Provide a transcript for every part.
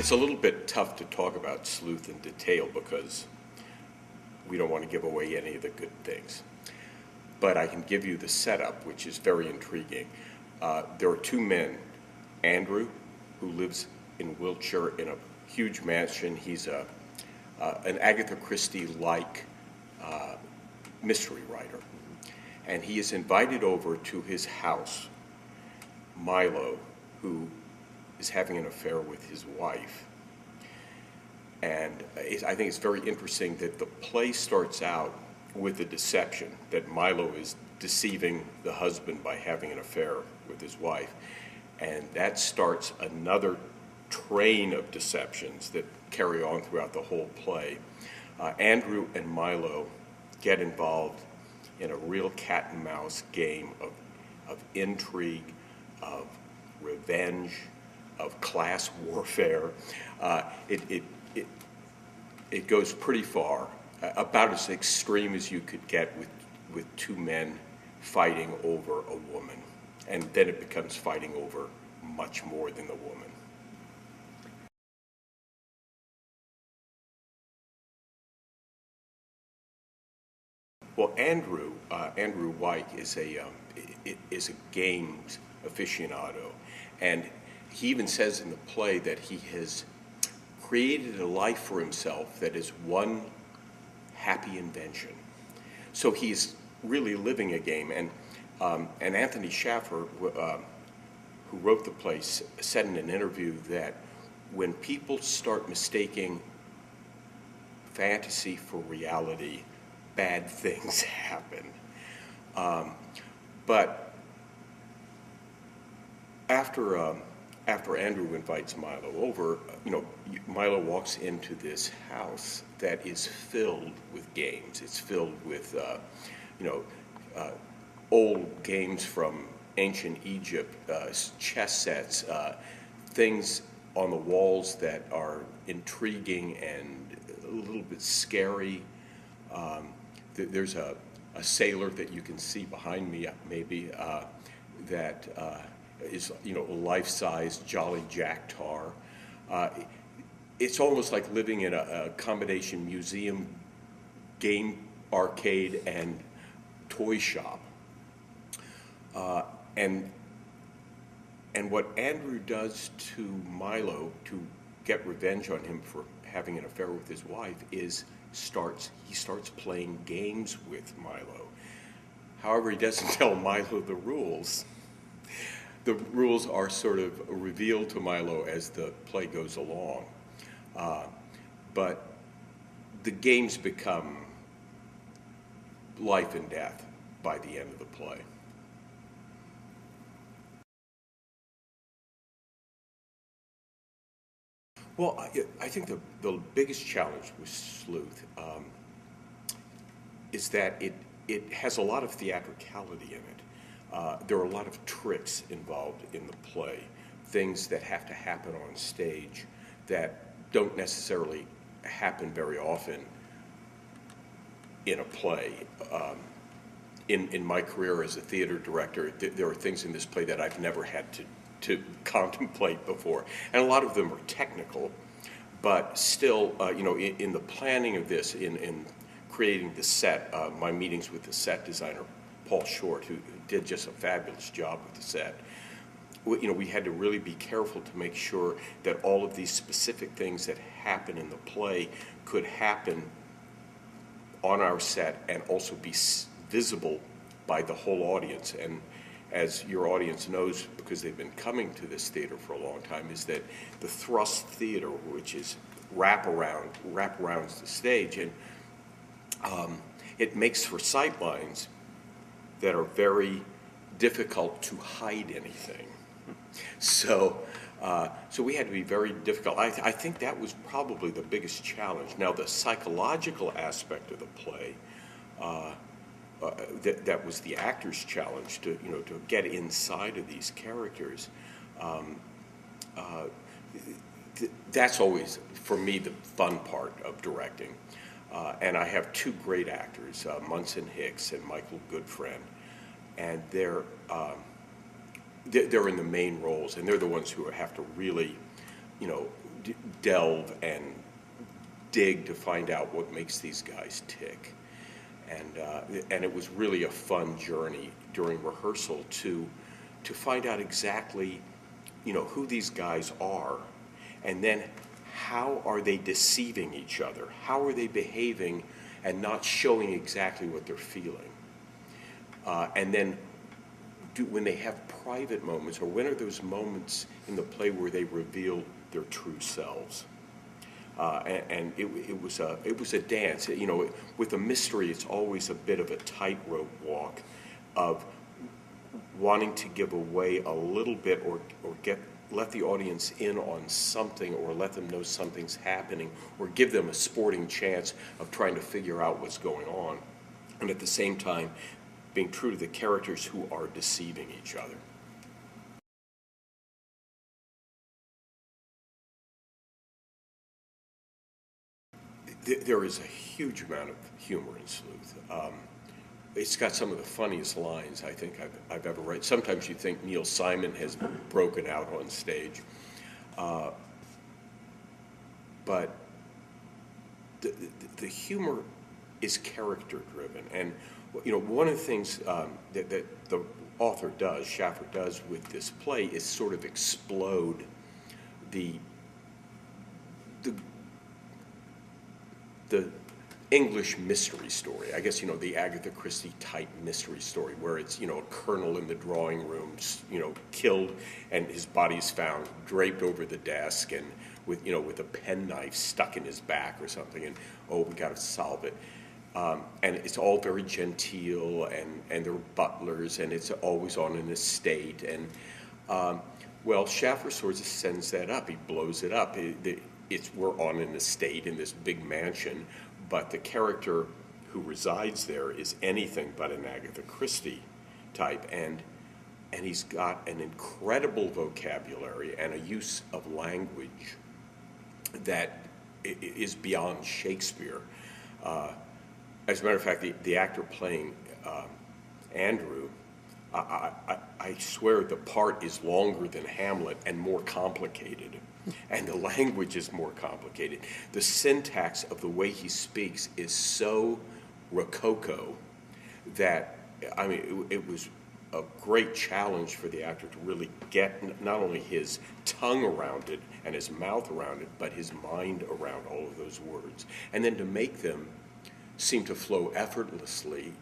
it's a little bit tough to talk about Sleuth in detail because we don't want to give away any of the good things. But I can give you the setup, which is very intriguing. There are two men, Andrew, who lives in Wiltshire in a huge mansion. He's an Agatha Christie-like mystery writer. And he is invited over to his house, Milo, who is having an affair with his wife. And I think it's very interesting that the play starts out with a deception, that Milo is deceiving the husband by having an affair with his wife. And that starts another train of deceptions that carry on throughout the whole play. Andrew and Milo get involved in a real cat and mouse game of intrigue, of revenge, of class warfare. It goes pretty far, about as extreme as you could get with two men fighting over a woman. And then it becomes fighting over much more than the woman. Well, Andrew White is a games aficionado, and he even says in the play that he has created a life for himself that is one happy invention. So he's really living a game, and Anthony Schaffer, who wrote the play, said in an interview that when people start mistaking fantasy for reality, bad things happen. But after Andrew invites Milo over, Milo walks into this house that is filled with games. It's filled with, old games from ancient Egypt, chess sets, things on the walls that are intriguing and a little bit scary. There's a sailor that you can see behind me, maybe, that is, a life-size Jolly Jack tar. It's almost like living in a combination museum, game arcade, and toy shop. And what Andrew does to Milo to get revenge on him for having an affair with his wife is he starts playing games with Milo. However, he doesn't tell Milo the rules. The rules are sort of revealed to Milo as the play goes along. But the games become life and death by the end of the play. Well, I think the biggest challenge with Sleuth is that it has a lot of theatricality in it. There are a lot of tricks involved in the play, things that have to happen on stage that don't necessarily happen very often in a play. In my career as a theater director, there are things in this play that I've never had to contemplate before. And a lot of them are technical, but still, in the planning of this, in creating the set, my meetings with the set designer, Paul Short, who did just a fabulous job with the set, we had to really be careful to make sure that all of these specific things that happen in the play could happen on our set and also be visible by the whole audience. And as your audience knows, because they've been coming to this theater for a long time, is that the thrust theater, which is wraparounds the stage, and it makes for sight lines that are very difficult to hide anything. So we had to be very difficult. I think that was probably the biggest challenge. Now, the psychological aspect of the play, that was the actor's challenge to get inside of these characters. That's always, for me, the fun part of directing. And I have two great actors, Munson Hicks and Michael Goodfriend, and they're in the main roles, and they're the ones who have to really, delve and dig to find out what makes these guys tick. And it was really a fun journey during rehearsal to find out exactly, who these guys are, and then how are they deceiving each other? How are they behaving and not showing exactly what they're feeling? And then when they have private moments, or when are those moments in the play where they reveal their true selves? And it was a dance. With a mystery, it's always a bit of a tightrope walk of wanting to give away a little bit, or let the audience in on something, or let them know something's happening, or give them a sporting chance of trying to figure out what's going on, and at the same time being true to the characters who are deceiving each other. There is a huge amount of humor in Sleuth. It's got some of the funniest lines I think I've ever read. Sometimes you think Neil Simon has broken out on stage. But the humor is character driven. And one of the things that the author does, Schaffer does with this play, is sort of explode the English mystery story. I guess, the Agatha Christie type mystery story where it's, a colonel in the drawing room, killed, and his body's found draped over the desk and with a penknife stuck in his back or something, and we got to solve it. And it's all very genteel, and they're butlers, and it's always on an estate. And, Schaffer sort of sends that up. He blows it up. We're on an estate in this big mansion, but the character who resides there is anything but an Agatha Christie type, and he's got an incredible vocabulary and a use of language that is beyond Shakespeare. As a matter of fact, the actor playing Andrew, I swear the part is longer than Hamlet and more complicated. And the language is more complicated. The syntax of the way he speaks is so rococo that, it was a great challenge for the actor to really get not only his tongue around it and his mouth around it, but his mind around all of those words. And then to make them seem to flow effortlessly,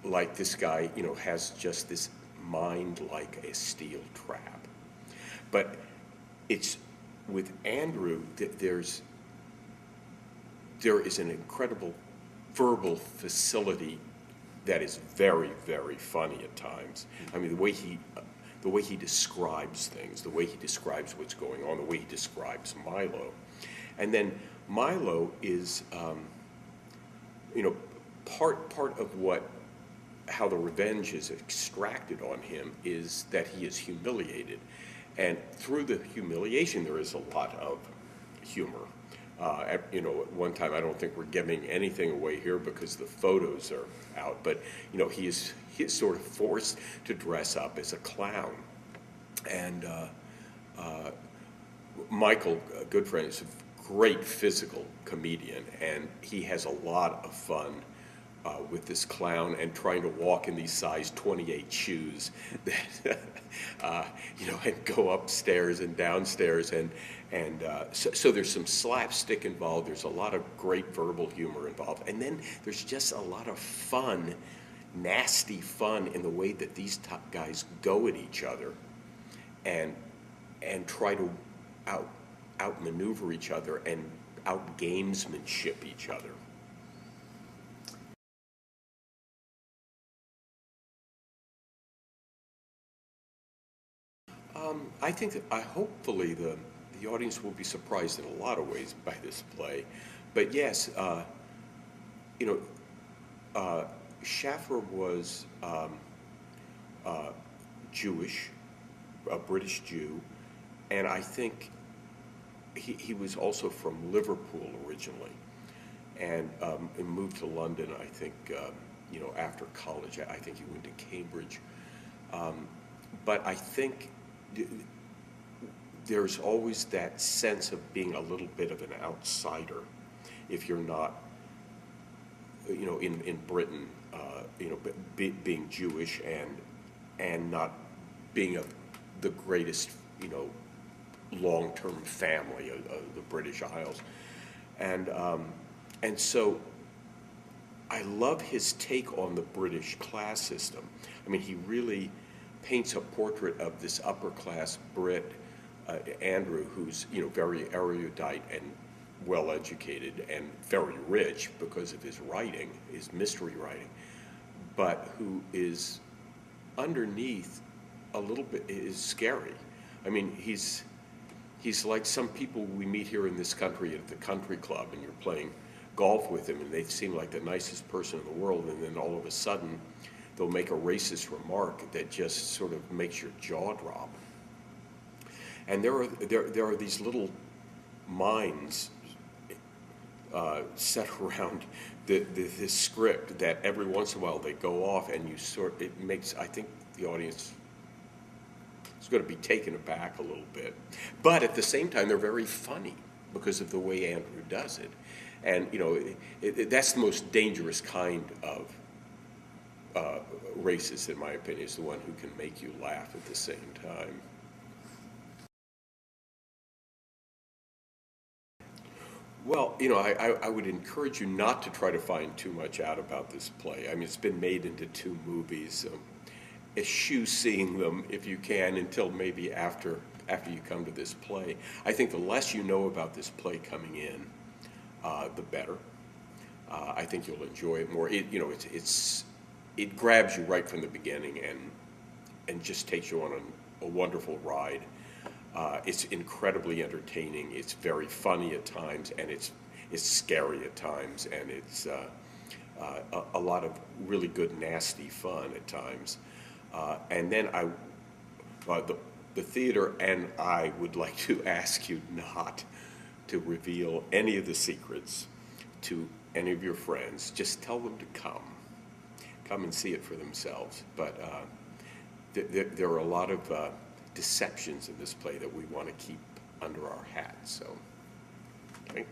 like this guy, has just this mind like a steel trap. But it's with Andrew, there is an incredible verbal facility that is very, very funny at times. The way he describes things, the way he describes what's going on, the way he describes Milo, and then Milo is, part of how the revenge is extracted on him is that he is humiliated. And through the humiliation, there is a lot of humor. At one time, I don't think we're giving anything away here because the photos are out, but, he is sort of forced to dress up as a clown. And Michael, a good friend, is a great physical comedian, and he has a lot of fun with this clown and trying to walk in these size 28 shoes that, and go upstairs and downstairs. So there's some slapstick involved. There's a lot of great verbal humor involved. And then there's just a lot of fun, nasty fun in the way that these top guys go at each other and try to outmaneuver each other and out-gamesmanship each other. I think that hopefully the audience will be surprised in a lot of ways by this play. But yes, Schaffer was Jewish, a British Jew, and I think he was also from Liverpool originally, and moved to London, I think, after college. I think he went to Cambridge. But I think there's always that sense of being a little bit of an outsider if you're not, in Britain, being Jewish and not being the greatest, long-term family of the British Isles. And so I love his take on the British class system. I mean, he really paints a portrait of this upper-class Brit, Andrew, who's, very erudite and well-educated and very rich because of his writing, his mystery writing, but who is underneath a little bit, is scary. I mean, he's like some people we meet here in this country at the country club, and you're playing golf with him, and they seem like the nicest person in the world, and then all of a sudden they'll make a racist remark that just sort of makes your jaw drop. And there are these little minds set around this script that every once in a while they go off, and it makes, I think, the audience is going to be taken aback a little bit. But at the same time, they're very funny because of the way Andrew does it. And, that's the most dangerous kind of racist, in my opinion, is the one who can make you laugh at the same time. Well, I would encourage you not to try to find too much out about this play. I mean, it's been made into 2 movies. So eschew seeing them if you can until maybe after you come to this play. I think the less you know about this play coming in, the better. I think you'll enjoy it more. It grabs you right from the beginning and just takes you on a wonderful ride. It's incredibly entertaining. It's very funny at times, and it's scary at times, and it's a lot of really good, nasty fun at times. And then the theater and I would like to ask you not to reveal any of the secrets to any of your friends. Just tell them to come and see it for themselves. But there are a lot of deceptions in this play that we want to keep under our hat. So, okay.